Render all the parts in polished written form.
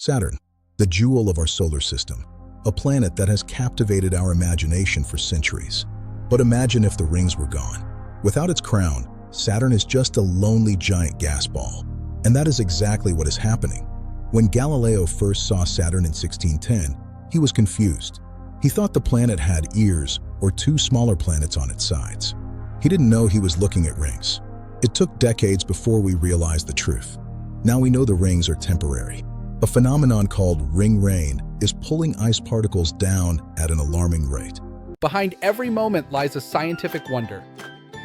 Saturn, the jewel of our solar system, a planet that has captivated our imagination for centuries. But imagine if the rings were gone. Without its crown, Saturn is just a lonely giant gas ball. And that is exactly what is happening. When Galileo first saw Saturn in 1610, he was confused. He thought the planet had ears or two smaller planets on its sides. He didn't know he was looking at rings. It took decades before we realized the truth. Now we know the rings are temporary. A phenomenon called ring rain is pulling ice particles down at an alarming rate. Behind every moment lies a scientific wonder.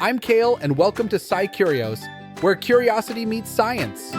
I'm Kale, and welcome to SciCurious, where curiosity meets science.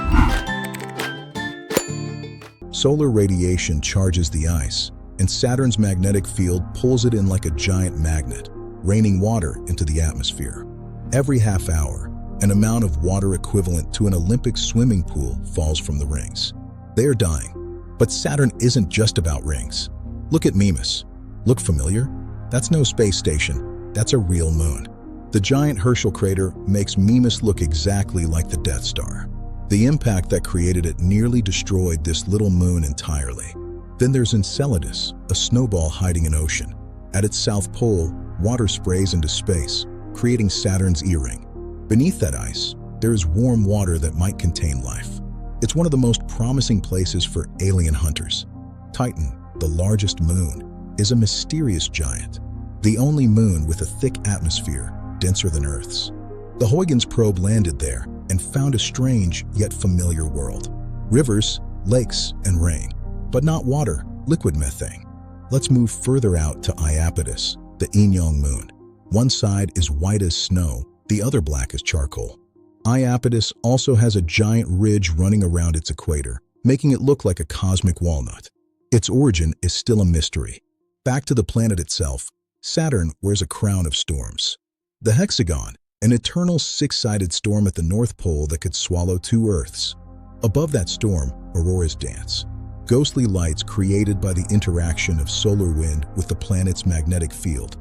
Solar radiation charges the ice, and Saturn's magnetic field pulls it in like a giant magnet, raining water into the atmosphere. Every half hour, an amount of water equivalent to an Olympic swimming pool falls from the rings. They are dying. But Saturn isn't just about rings. Look at Mimas. Look familiar? That's no space station. That's a real moon. The giant Herschel crater makes Mimas look exactly like the Death Star. The impact that created it nearly destroyed this little moon entirely. Then there's Enceladus, a snowball hiding in ocean. At its south pole, water sprays into space, creating Saturn's E-ring. Beneath that ice, there is warm water that might contain life. It's one of the most promising places for alien hunters. Titan, the largest moon, is a mysterious giant, the only moon with a thick atmosphere, denser than Earth's. The Huygens probe landed there and found a strange yet familiar world. Rivers, lakes, and rain. But not water, liquid methane. Let's move further out to Iapetus, the Enyong moon. One side is white as snow, the other black as charcoal. Iapetus also has a giant ridge running around its equator, making it look like a cosmic walnut. Its origin is still a mystery. Back to the planet itself, Saturn wears a crown of storms. The hexagon, an eternal six-sided storm at the North Pole that could swallow two Earths. Above that storm, auroras dance, ghostly lights created by the interaction of solar wind with the planet's magnetic field.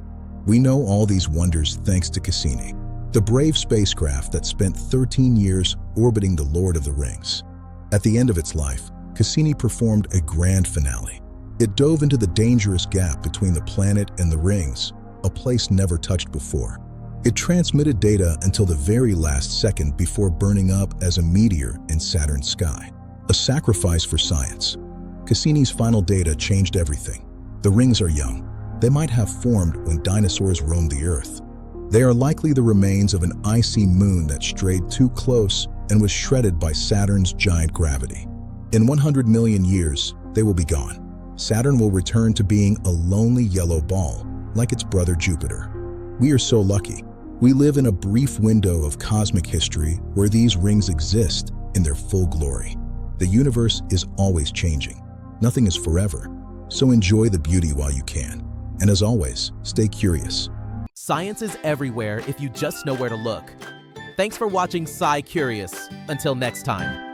We know all these wonders thanks to Cassini, the brave spacecraft that spent 13 years orbiting the Lord of the Rings. At the end of its life, Cassini performed a grand finale. It dove into the dangerous gap between the planet and the rings, a place never touched before. It transmitted data until the very last second before burning up as a meteor in Saturn's sky. A sacrifice for science. Cassini's final data changed everything. The rings are young. They might have formed when dinosaurs roamed the Earth. They are likely the remains of an icy moon that strayed too close and was shredded by Saturn's giant gravity. In 100 million years, they will be gone. Saturn will return to being a lonely yellow ball, like its brother Jupiter. We are so lucky. We live in a brief window of cosmic history where these rings exist in their full glory. The universe is always changing. Nothing is forever, so enjoy the beauty while you can. And as always, stay curious. Science is everywhere if you just know where to look. Thanks for watching SciCurious. Until next time.